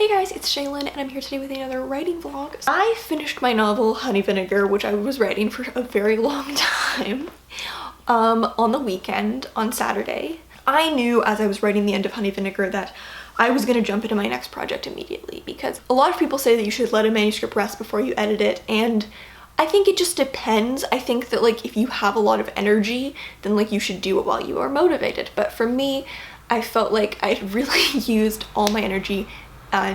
Hey guys, it's Shaylin and I'm here today with another writing vlog. I finished my novel Honey Vinegar, which I was writing for a very long time, on the weekend, on Saturday. I knew as I was writing the end of Honey Vinegar that I was gonna jump into my next project immediately because a lot of people say that you should let a manuscript rest before you edit it, and I think it just depends. I think that like if you have a lot of energy, then like you should do it while you are motivated. But for me, I felt like I had really used all my energy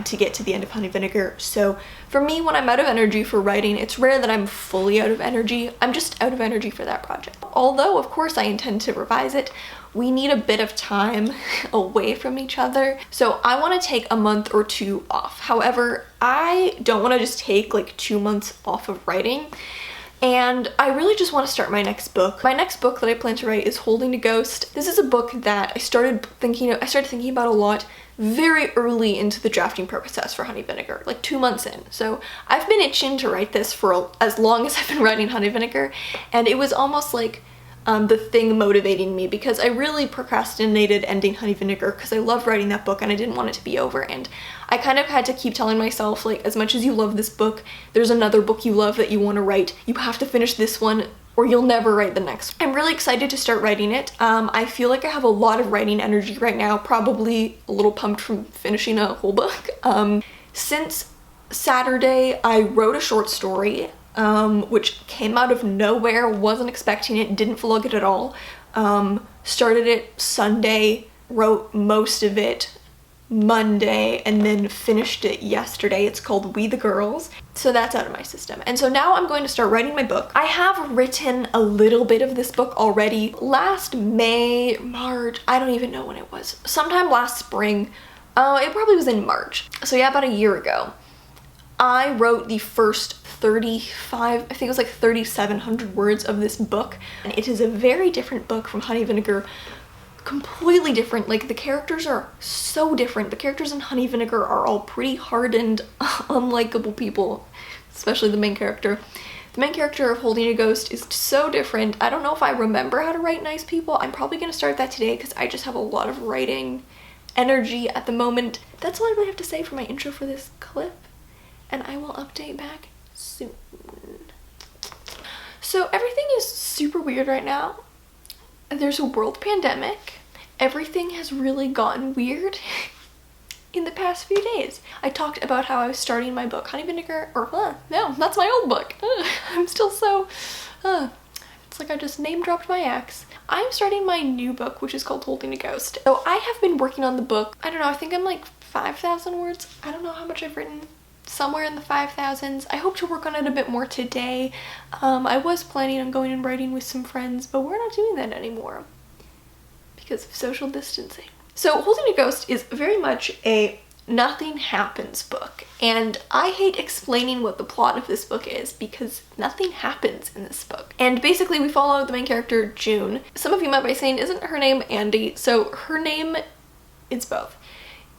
to get to the end of Honey Vinegar. So for me, when I'm out of energy for writing, it's rare that I'm fully out of energy. I'm just out of energy for that project. Although, of course, I intend to revise it, we need a bit of time away from each other. So I want to take a month or two off. However, I don't want to just take like 2 months off of writing. And I really just want to start my next book. My next book that I plan to write is Holding a Ghost. This is a book that I started thinking about a lot very early into the drafting process for Honey Vinegar, like 2 months in. So I've been itching to write this for as long as I've been writing Honey Vinegar, and it was almost like the thing motivating me because I really procrastinated ending Honey Vinegar because I loved writing that book and I didn't want it to be over, and I kind of had to keep telling myself, like, as much as you love this book, there's another book you love that you want to write. You have to finish this one or you'll never write the next. I'm really excited to start writing it. I feel like I have a lot of writing energy right now, probably a little pumped from finishing a whole book. Since Saturday, I wrote a short story, which came out of nowhere, wasn't expecting it, didn't vlog it at all. Started it Sunday, wrote most of it Monday, and then finished it yesterday. It's called We the Girls. So that's out of my system. And so now I'm going to start writing my book. I have written a little bit of this book already. Last May, March, I don't even know when it was. Sometime last spring. It probably was in March. So yeah, about a year ago. I wrote the first 35, I think it was like 3,700 words of this book. And it is a very different book from Honey Vinegar. Completely different. Like, the characters are so different. The characters in Honey Vinegar are all pretty hardened, unlikable people, especially the main character. The main character of Holding a Ghost is so different. I don't know if I remember how to write nice people. I'm probably gonna start that today because I just have a lot of writing energy at the moment. That's all I really have to say for my intro for this clip, and I will update back soon. So everything is super weird right now. There's a world pandemic. Everything has really gotten weird in the past few days. I talked about how I was starting my book, Honey Vinegar, no, that's my old book. I'm still so, it's like I just name dropped my ex. I'm starting my new book, which is called Holding a Ghost. So I have been working on the book, I don't know, I think I'm like 5,000 words. I don't know how much I've written. Somewhere in the 5,000s. I hope to work on it a bit more today. I was planning on going and writing with some friends, but we're not doing that anymore because of social distancing. So Holding a Ghost is very much a nothing happens book, and I hate explaining what the plot of this book is because nothing happens in this book. And basically we follow the main character, June. Some of you might be saying, isn't her name Andy? So her name is both.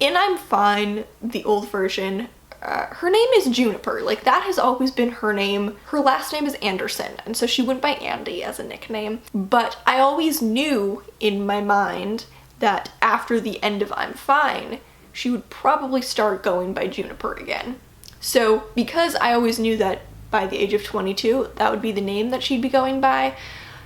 In I'm Fine, the old version, her name is Juniper. Like, that has always been her name. Her last name is Anderson, and so she went by Andy as a nickname. But I always knew in my mind that after the end of I'm Fine, she would probably start going by Juniper again. So because I always knew that by the age of 22, that would be the name that she'd be going by,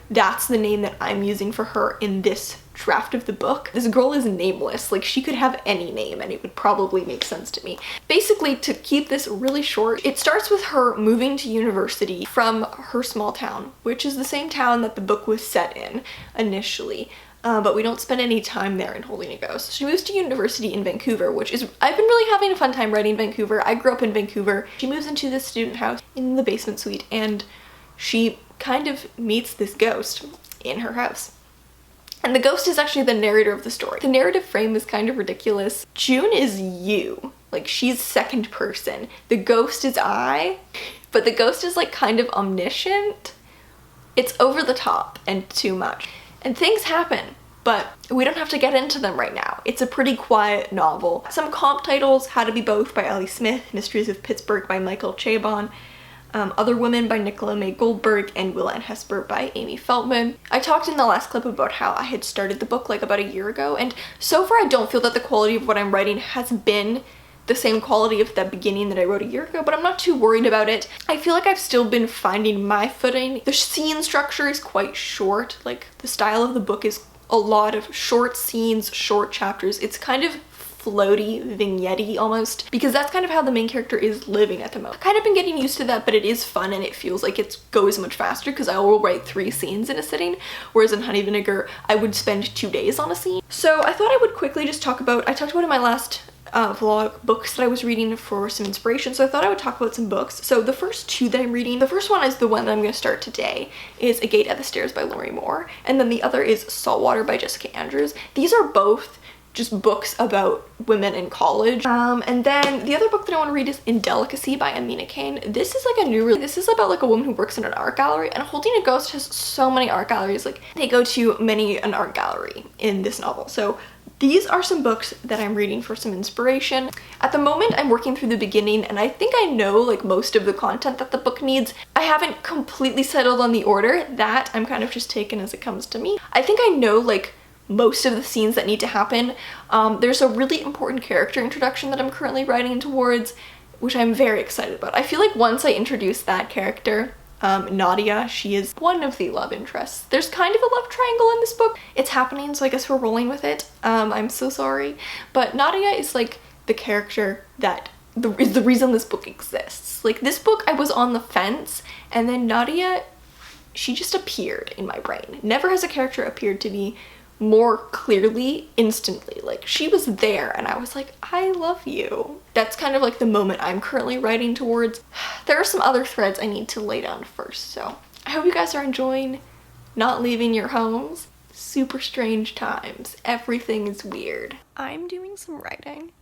that's the name that I'm using for her in this draft of the book. This girl is nameless. Like, she could have any name and it would probably make sense to me. Basically, to keep this really short, it starts with her moving to university from her small town, which is the same town that the book was set in initially. But we don't spend any time there in Holding a Ghost. She moves to university in Vancouver, which is, I've been really having a fun time writing Vancouver. I grew up in Vancouver. She moves into this student house in the basement suite, and she kind of meets this ghost in her house. And the ghost is actually the narrator of the story. The narrative frame is kind of ridiculous. June is you. Like, she's second person. The ghost is I, but the ghost is like kind of omniscient. It's over the top and too much. And things happen, but we don't have to get into them right now. It's a pretty quiet novel. Some comp titles: How to Be Both by Ellie Smith, Mysteries of Pittsburgh by Michael Chabon, Other Women by Nicola May Goldberg, and Will and Hesper by Amy Feltman. I talked in the last clip about how I had started the book like about a year ago, and so far I don't feel that the quality of what I'm writing has been the same quality of the beginning that I wrote a year ago, but I'm not too worried about it. I feel like I've still been finding my footing. The scene structure is quite short. Like, the style of the book is a lot of short scenes, short chapters. It's kind of floaty, vignette-y almost, because that's kind of how the main character is living at the moment. I've kind of been getting used to that, but it is fun and it feels like it goes much faster because I will write 3 scenes in a sitting, whereas in Honey Vinegar I would spend 2 days on a scene. So I thought I would quickly just talk about, I talked about in my last vlog books that I was reading for some inspiration, so I thought I would talk about some books. So the first 2 that I'm reading, the first one is the one that I'm going to start today, is A Gate at the Stairs by Lori Moore, and then the other is Saltwater by Jessica Andrews. These are both just books about women in college. And then the other book that I want to read is Indelicacy by Amina Kane. This is like a new, this is about like a woman who works in an art gallery, and Holding a Ghost has so many art galleries. Like, they go to many an art gallery in this novel. So these are some books that I'm reading for some inspiration. At the moment, I'm working through the beginning, and I think I know like most of the content that the book needs. I haven't completely settled on the order. That I'm kind of just taking as it comes to me. I think I know like most of the scenes that need to happen. There's a really important character introduction that I'm currently writing towards, which I'm very excited about. I feel like once I introduce that character, Nadia, she is one of the love interests. There's kind of a love triangle in this book. It's happening, so I guess we're rolling with it. I'm so sorry. But Nadia is like the character that is the reason this book exists. Like, this book, I was on the fence, and then Nadia, she just appeared in my brain. Never has a character appeared to me more clearly, instantly. Like, she was there and I was like, I love you. That's kind of like the moment I'm currently writing towards. There are some other threads I need to lay down first, so I hope you guys are enjoying not leaving your homes. Super strange times. Everything is weird. I'm doing some writing,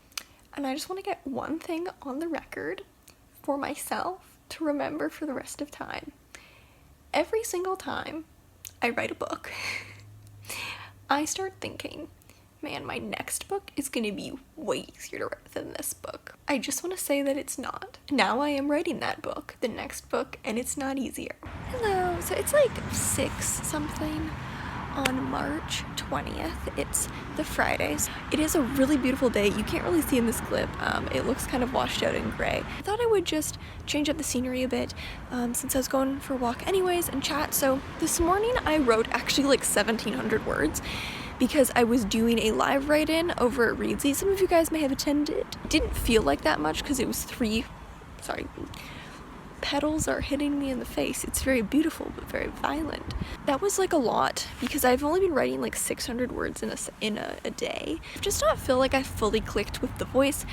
and I just want to get one thing on the record for myself to remember for the rest of time. Every single time I write a book, I start thinking, man, my next book is gonna be way easier to write than this book. I just want to say that it's not. Now I am writing that book, the next book, and it's not easier. Hello, so it's like 6 something on March 20th. It's the Fridays. It is a really beautiful day. You can't really see in this clip. It looks kind of washed out and gray. I thought I would just change up the scenery a bit since I was going for a walk anyways and chat. So this morning I wrote actually like 1,700 words because I was doing a live write-in over at Readsy. Some of you guys may have attended. It didn't feel like that much because it was petals are hitting me in the face. It's very beautiful but very violent. That was like a lot because I've only been writing like 600 words in a day. I just don't feel like I fully clicked with the voice,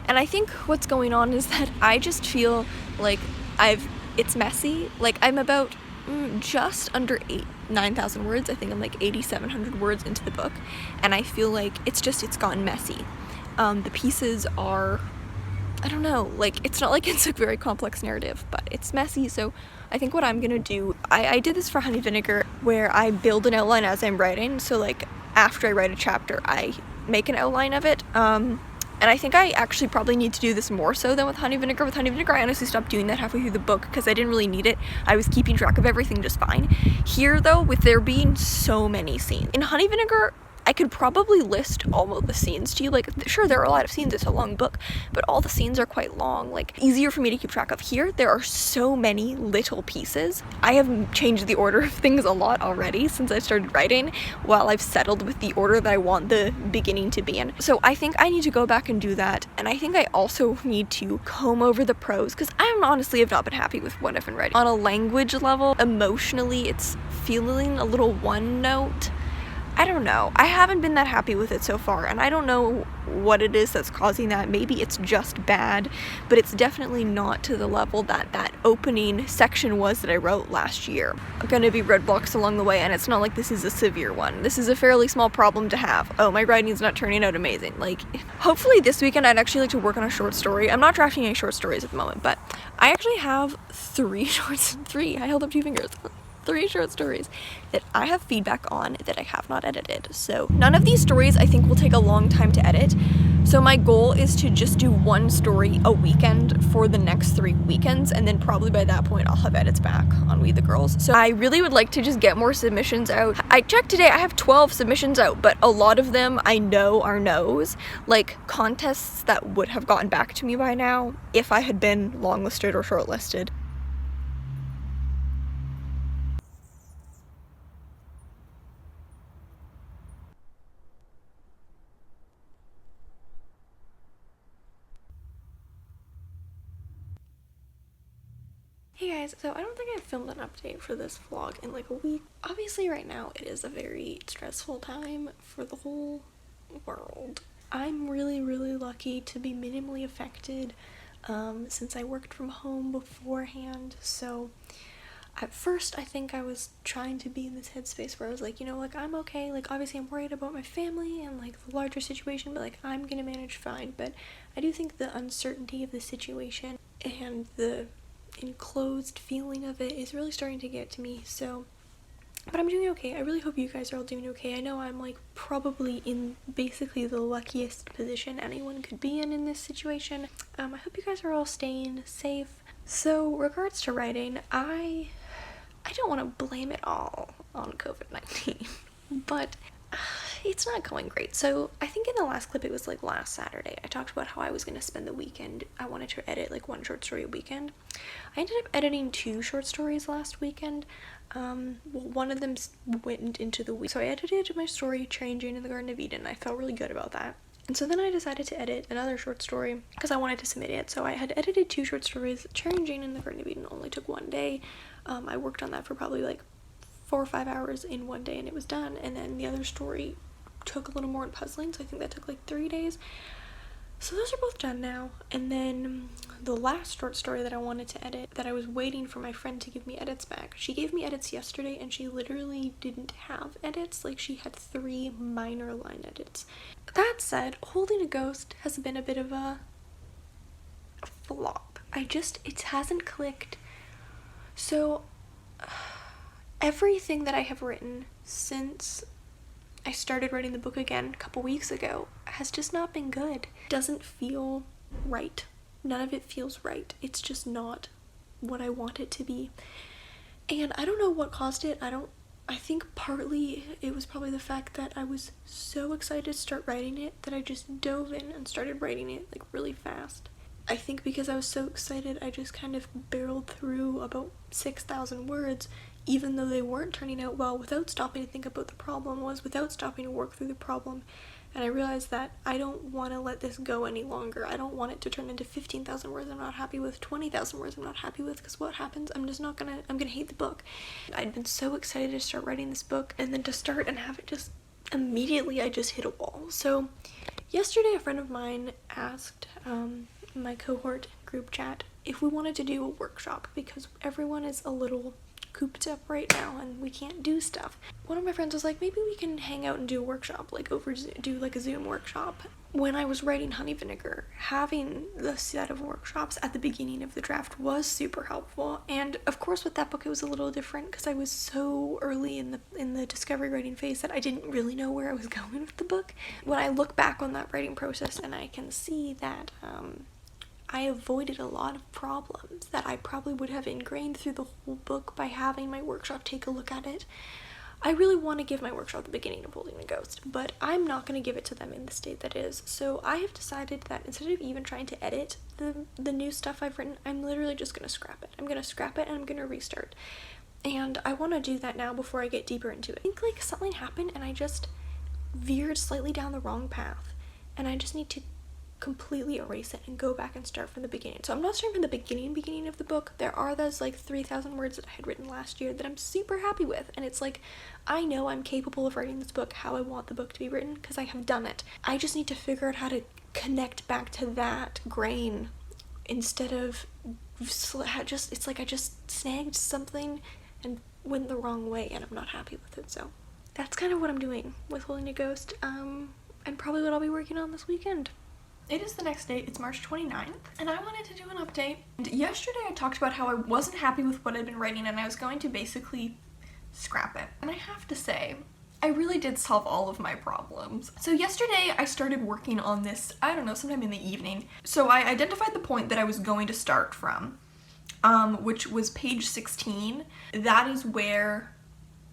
and I think what's going on is that I just feel like it's messy. Like, I'm about just under 9,000 words. I think I'm like 8,700 words into the book, and I feel like it's gotten messy. The pieces are, I don't know, like, it's not like it's a very complex narrative, but it's messy. So I think what I'm gonna do, I did this for Honey Vinegar where I build an outline as I'm writing. So like, after I write a chapter, I make an outline of it. And I think I actually probably need to do this more so than with Honey Vinegar. With Honey Vinegar, I honestly stopped doing that halfway through the book because I didn't really need it. I was keeping track of everything just fine. Here though, with there being so many scenes, in Honey Vinegar, I could probably list all of the scenes to you. Like, sure, there are a lot of scenes, it's a long book, but all the scenes are quite long, like easier for me to keep track of. Here, there are so many little pieces. I have changed the order of things a lot already since I started writing, while I've settled with the order that I want the beginning to be in. So I think I need to go back and do that, and I think I also need to comb over the prose, because I honestly have not been happy with what I've been writing. On a language level, emotionally, it's feeling a little one note. I don't know. I haven't been that happy with it so far, and I don't know what it is that's causing that. Maybe it's just bad, but it's definitely not to the level that that opening section was that I wrote last year. I'm gonna be roadblocks along the way, and it's not like this is a severe one. This is a fairly small problem to have. Oh, my writing's not turning out amazing. Like, hopefully this weekend I'd actually like to work on a short story. I'm not drafting any short stories at the moment, but I actually have 3 I held up 2 fingers. 3 short stories that I have feedback on that I have not edited. So none of these stories I think will take a long time to edit. So my goal is to just do one story a weekend for the next 3 weekends, and then probably by that point I'll have edits back on We the Girls. So I really would like to just get more submissions out. I checked today, I have 12 submissions out, but a lot of them I know are no's, like contests that would have gotten back to me by now if I had been longlisted or shortlisted. Hey guys, so I don't think I've filmed an update for this vlog in like a week. Obviously right now it is a very stressful time for the whole world. I'm really lucky to be minimally affected since I worked from home beforehand. So at first I think I was trying to be in this headspace where I was like, you know, like I'm okay, like obviously I'm worried about my family and like the larger situation, but like I'm gonna manage fine. But I do think the uncertainty of the situation and the enclosed feeling of it is really starting to get to me. So but I'm doing okay. I really hope you guys are all doing okay. I know I'm like probably in basically the luckiest position anyone could be in this situation. I hope you guys are all staying safe. So regards to writing, I don't want to blame it all on COVID-19 but it's not going great. So I think in the last clip, it was like last Saturday, I talked about how I was going to spend the weekend. I wanted to edit like 1 short story a weekend. I ended up editing 2 short stories last weekend. Well, one of them went into the week. So I edited my story, Train Jane in the Garden of Eden. I felt really good about that. And so then I decided to edit another short story because I wanted to submit it. So I had edited 2 short stories. Cherry Jane in the Garden of Eden only took 1 day. I worked on that for probably like 4 or 5 hours in 1 day and it was done. And then the other story took a little more in puzzling, so I think that took like 3 days. So those are both done now. And then the last short story that I wanted to edit, that I was waiting for my friend to give me edits back. She gave me edits yesterday and she literally didn't have edits. Like she had 3 minor line edits. That said, Holding a Ghost has been a bit of a flop. It hasn't clicked. So everything that I have written since I started writing the book again a couple weeks ago has just not been good. It doesn't feel right. None of it feels right. It's just not what I want it to be. And I don't know what caused it. I think partly it was probably the fact that I was so excited to start writing it that I just dove in and started writing it like really fast. I think because I was so excited, I just kind of barreled through about 6,000 words, even though they weren't turning out well, without stopping to think about the problem, without stopping to work through the problem. And I realized that I don't want to let this go any longer. I don't want it to turn into 15,000 words I'm not happy with, 20,000 words I'm not happy with, because what happens? I'm gonna hate the book. I'd been so excited to start writing this book, and then to start and have it just immediately, I just hit a wall. So yesterday a friend of mine asked my cohort group chat if we wanted to do a workshop, because everyone is a little cooped up right now and we can't do stuff. One of my friends was like, maybe we can hang out and do a workshop, like do like a Zoom workshop. When I was writing Honey Vinegar, having the set of workshops at the beginning of the draft was super helpful. And of course with that book it was a little different because I was so early in the discovery writing phase that I didn't really know where I was going with the book. When I look back on that writing process and I can see that I avoided a lot of problems that I probably would have ingrained through the whole book by having my workshop take a look at it. I really want to give my workshop the beginning of Holding a Ghost, but I'm not going to give it to them in the state that is. So I have decided that instead of even trying to edit the new stuff I've written, I'm literally just going to scrap it. I'm going to scrap it and I'm going to restart. And I want to do that now before I get deeper into it. I think like something happened and I just veered slightly down the wrong path, and I just need to completely erase it and go back and start from the beginning. So I'm not starting from the beginning of the book. There are those like 3,000 words that I had written last year that I'm super happy with, and it's like I know I'm capable of writing this book how I want the book to be written because I have done it. I just need to figure out how to connect back to that grain instead of just, it's like I just snagged something and went the wrong way and I'm not happy with it. So that's kind of what I'm doing with Holding a Ghost, and probably what I'll be working on this weekend. It is the next day, it's March 29th, and I wanted to do an update. And yesterday I talked about how I wasn't happy with what I'd been writing and I was going to basically scrap it. And I have to say, I really did solve all of my problems. So yesterday I started working on this, I don't know, sometime in the evening. So I identified the point that I was going to start from, which was page 16. That is where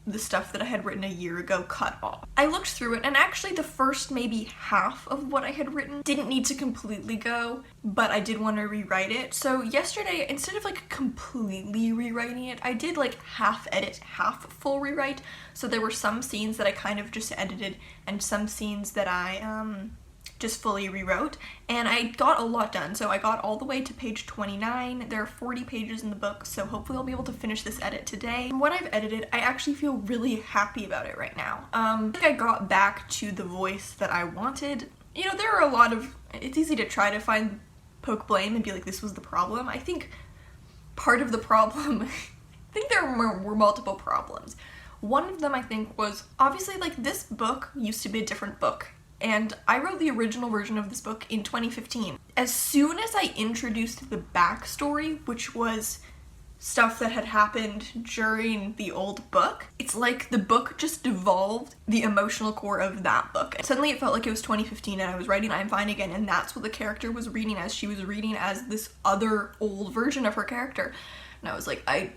the stuff that I had written a year ago cut off. I looked through it, and actually the first maybe half of what I had written didn't need to completely go, but I did want to rewrite it. So yesterday, instead of like completely rewriting it, I did like half edit, half full rewrite. So there were some scenes that I kind of just edited and some scenes that I just fully rewrote, and I got a lot done. So I got all the way to page 29. There are 40 pages in the book, so hopefully I'll be able to finish this edit today. From what I've edited, I actually feel really happy about it right now. I think I got back to the voice that I wanted. You know, there are a lot of, it's easy to try to poke blame and be like, this was the problem. I think part of the problem, I think there were multiple problems. One of them, I think, was obviously like this book used to be a different book. And I wrote the original version of this book in 2015. As soon as I introduced the backstory, which was stuff that had happened during the old book, it's like the book just devolved the emotional core of that book. And suddenly it felt like it was 2015 and I was writing I'm Fine Again, and that's what the character was reading as. She was reading as this other old version of her character. And I was like, I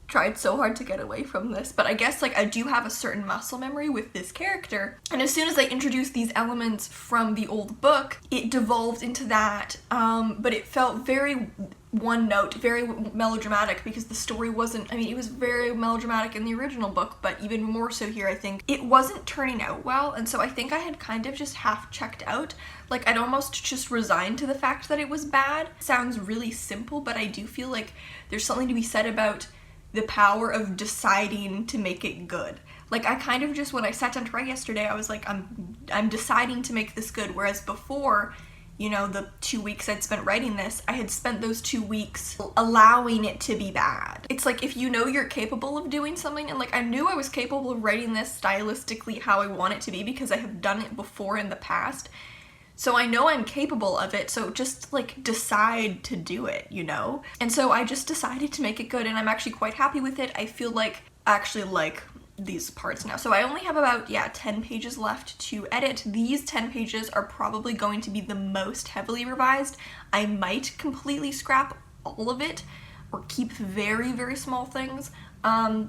tried so hard to get away from this, but I guess like I do have a certain muscle memory with this character, and as soon as I introduced these elements from the old book, it devolved into that, but it felt very one note, very melodramatic, because the story wasn't, I mean, it was very melodramatic in the original book, but even more so here. I think it wasn't turning out well, and so I think I had kind of just half checked out. Like, I'd almost just resigned to the fact that it was bad. Sounds really simple, but I do feel like there's something to be said about the power of deciding to make it good. Like, I kind of just, when I sat down to write yesterday, I was like, I'm deciding to make this good, whereas before, you know, the 2 weeks I'd spent writing this, I had spent those 2 weeks allowing it to be bad. It's like, if you know you're capable of doing something, and like, I knew I was capable of writing this stylistically how I want it to be because I have done it before in the past, so I know I'm capable of it, so just like decide to do it, you know? And so I just decided to make it good, and I'm actually quite happy with it. I feel like I actually like these parts now. So I only have about, 10 pages left to edit. These 10 pages are probably going to be the most heavily revised. I might completely scrap all of it or keep very, very small things,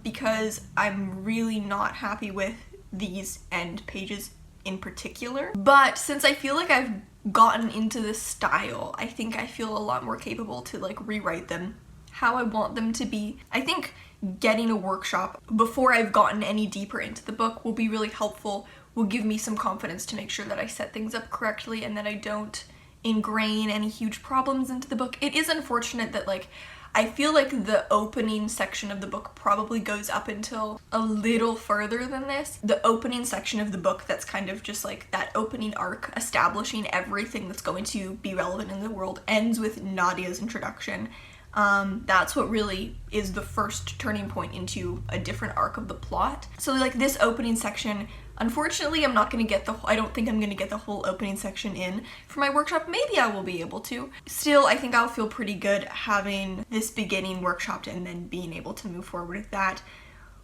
because I'm really not happy with these end pages in particular. But since I feel like I've gotten into this style, I think I feel a lot more capable to like rewrite them how I want them to be. I think getting a workshop before I've gotten any deeper into the book will be really helpful, will give me some confidence to make sure that I set things up correctly and that I don't ingrain any huge problems into the book. It is unfortunate that like I feel like the opening section of the book probably goes up until a little further than this. The opening section of the book that's kind of just like that opening arc establishing everything that's going to be relevant in the world ends with Nadia's introduction. That's what really is the first turning point into a different arc of the plot. So like this opening section, unfortunately I'm not going to get I don't think I'm going to get the whole opening section in for my workshop. Maybe I will be able to. Still, I think I'll feel pretty good having this beginning workshopped and then being able to move forward with that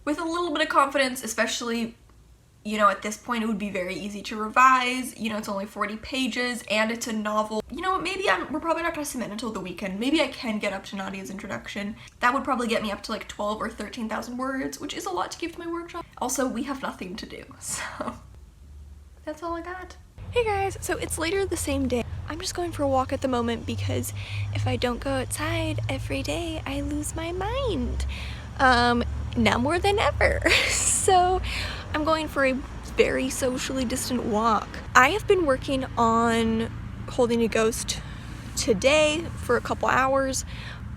with a little bit of confidence, especially, you know, at this point it would be very easy to revise. You know, it's only 40 pages and it's a novel. You know what, maybe we're probably not going to submit until the weekend. Maybe I can get up to Nadia's introduction. That would probably get me up to like 12 or 13,000 words, which is a lot to give to my workshop. Also, we have nothing to do, so that's all I got. Hey guys, so it's later the same day. I'm just going for a walk at the moment because if I don't go outside every day, I lose my mind. Now more than ever. So I'm going for a very socially distant walk. I have been working on Holding a Ghost today for a couple hours.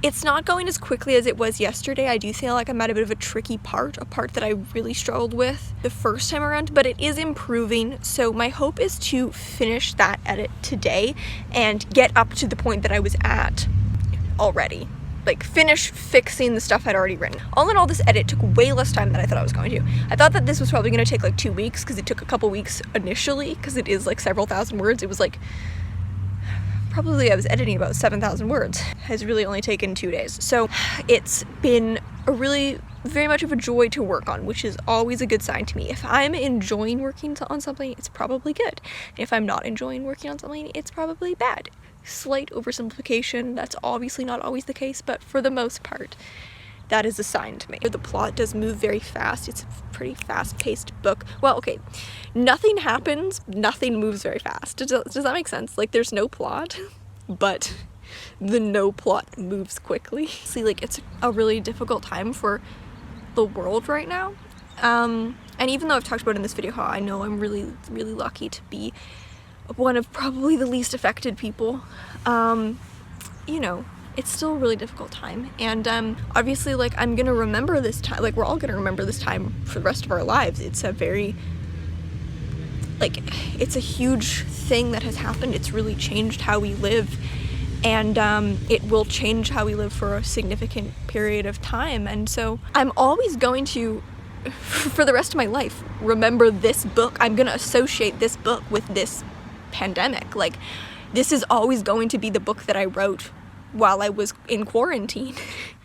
It's not going as quickly as it was yesterday. I do feel like I'm at a bit of a tricky part, a part that I really struggled with the first time around, but it is improving. So my hope is to finish that edit today and get up to the point that I was at already. Like, finish fixing the stuff I'd already written. All in all, this edit took way less time than I thought I was going to. I thought that this was probably going to take like 2 weeks because it took a couple weeks initially because it is like several thousand words. It was like, probably I was editing about 7,000 words. It's really only taken 2 days. So it's been very much of a joy to work on, which is always a good sign to me. If I'm enjoying working on something, it's probably good. If I'm not enjoying working on something, it's probably bad. Slight oversimplification, that's obviously not always the case, but for the most part, that is a sign to me. The plot does move very fast. It's a pretty fast-paced book. Well, okay, nothing happens, nothing moves very fast. Does that make sense? Like, there's no plot, but the no plot moves quickly. See, like, it's a really difficult time for the world right now. And even though I've talked about in this video how I know I'm really, really lucky to be one of probably the least affected people, you know, it's still a really difficult time. And obviously, like, I'm gonna remember this time, like, we're all gonna remember this time for the rest of our lives. It's a very, like, it's a huge thing that has happened. It's really changed how we live, and it will change how we live for a significant period of time. And so I'm always going to, for the rest of my life, remember this book. I'm gonna associate this book with this pandemic. Like, this is always going to be the book that I wrote while I was in quarantine.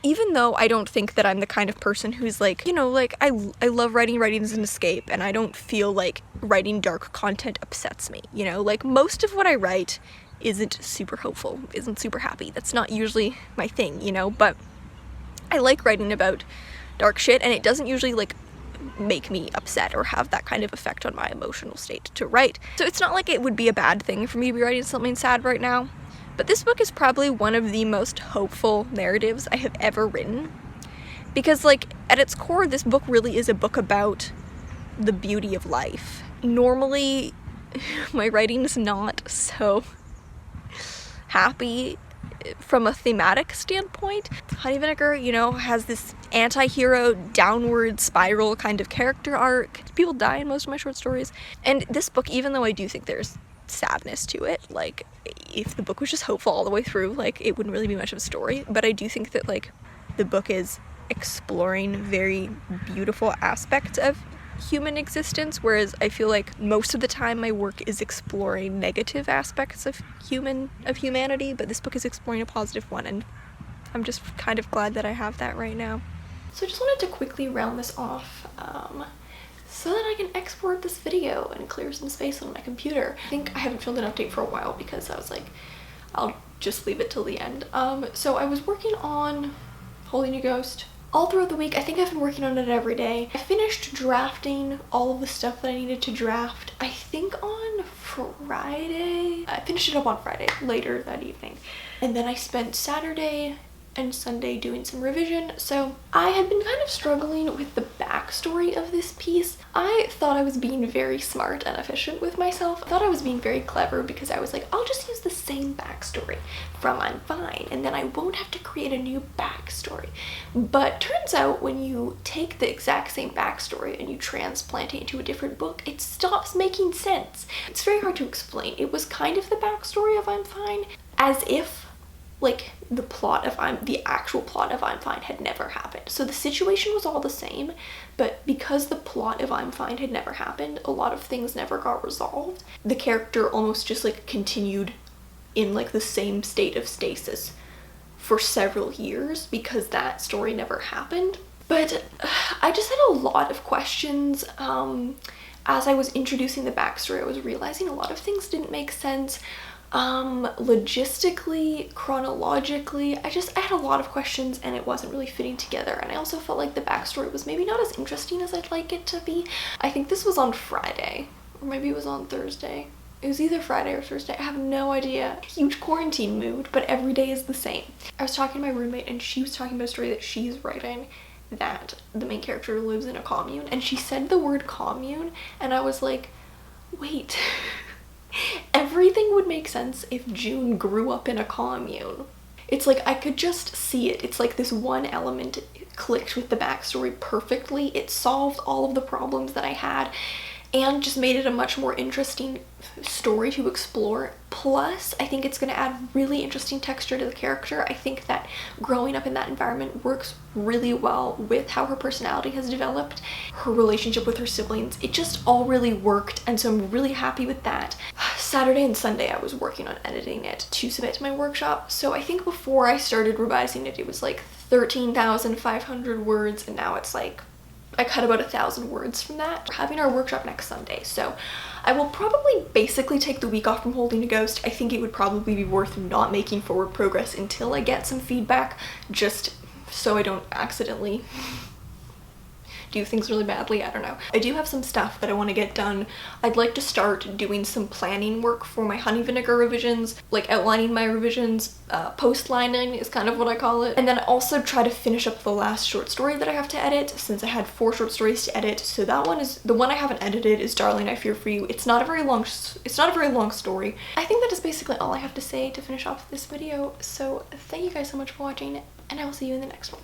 Even though I don't think that I'm the kind of person who's like, you know, like, I love writing as an escape, and I don't feel like writing dark content upsets me, you know? Like, most of what I write isn't super hopeful, isn't super happy. That's not usually my thing, you know? But I like writing about dark shit, and it doesn't usually, like, make me upset or have that kind of effect on my emotional state to write. So it's not like it would be a bad thing for me to be writing something sad right now. But this book is probably one of the most hopeful narratives I have ever written. Because, like, at its core, this book really is a book about the beauty of life. Normally, my writing is not so happy from a thematic standpoint. Honey Vinegar, you know, has this anti-hero downward spiral kind of character arc. People die in most of my short stories. And this book, even though I do think there's sadness to it, like, if the book was just hopeful all the way through, like, it wouldn't really be much of a story. But I do think that, like, the book is exploring very beautiful aspects of human existence, whereas I feel like most of the time my work is exploring negative aspects of humanity, but this book is exploring a positive one, and I'm just kind of glad that I have that right now. So I just wanted to quickly round this off, so that I can export this video and clear some space on my computer. I think I haven't filmed an update for a while because I was like, I'll just leave it till the end. So I was working on Holy New Ghost all throughout the week. I think I've been working on it every day. I finished drafting all of the stuff that I needed to draft, I think on Friday. I finished it up on Friday, later that evening. And then I spent Saturday and Sunday doing some revision. So I had been kind of struggling with the backstory of this piece. I thought I was being very smart and efficient with myself. I thought I was being very clever because I was like, I'll just use the same backstory from I'm Fine, and then I won't have to create a new backstory. But turns out when you take the exact same backstory and you transplant it into a different book, it stops making sense. It's very hard to explain. It was kind of the backstory of I'm Fine, as if, like, the actual plot of I'm Fine had never happened. So the situation was all the same, but because the plot of I'm Fine had never happened, a lot of things never got resolved. The character almost just, like, continued in, like, the same state of stasis for several years because that story never happened. But I just had a lot of questions. As I was introducing the backstory, I was realizing a lot of things didn't make sense. Logistically, chronologically, I had a lot of questions and it wasn't really fitting together, and I also felt like the backstory was maybe not as interesting as I'd like it to be. I think this was on Friday, or maybe it was on Thursday. It was either Friday or Thursday, I have no idea. Huge quarantine mood, but every day is the same. I was talking to my roommate and she was talking about a story that she's writing that the main character lives in a commune, and she said the word commune and I was like, wait. Everything would make sense if June grew up in a commune. It's like I could just see it. It's like this one element clicked with the backstory perfectly. It solved all of the problems that I had and just made it a much more interesting story to explore. Plus, I think it's going to add really interesting texture to the character. I think that growing up in that environment works really well with how her personality has developed, her relationship with her siblings. It just all really worked, and so I'm really happy with that. Saturday and Sunday I was working on editing it to submit to my workshop, so I think before I started revising it, it was like 13,500 words, and now it's like I cut about 1,000 words from that. We're having our workshop next Sunday, so I will probably basically take the week off from Holding a Ghost. I think it would probably be worth not making forward progress until I get some feedback, just so I don't accidentally do things really badly. I don't know. I do have some stuff that I want to get done. I'd like to start doing some planning work for my Honey Vinegar revisions, like outlining my revisions, post-lining is kind of what I call it. And then also try to finish up the last short story that I have to edit, since I had 4 short stories to edit. So that one is, the one I haven't edited is Darling, I Fear for You. It's not a very long story. I think that is basically all I have to say to finish off this video. So thank you guys so much for watching, and I will see you in the next one.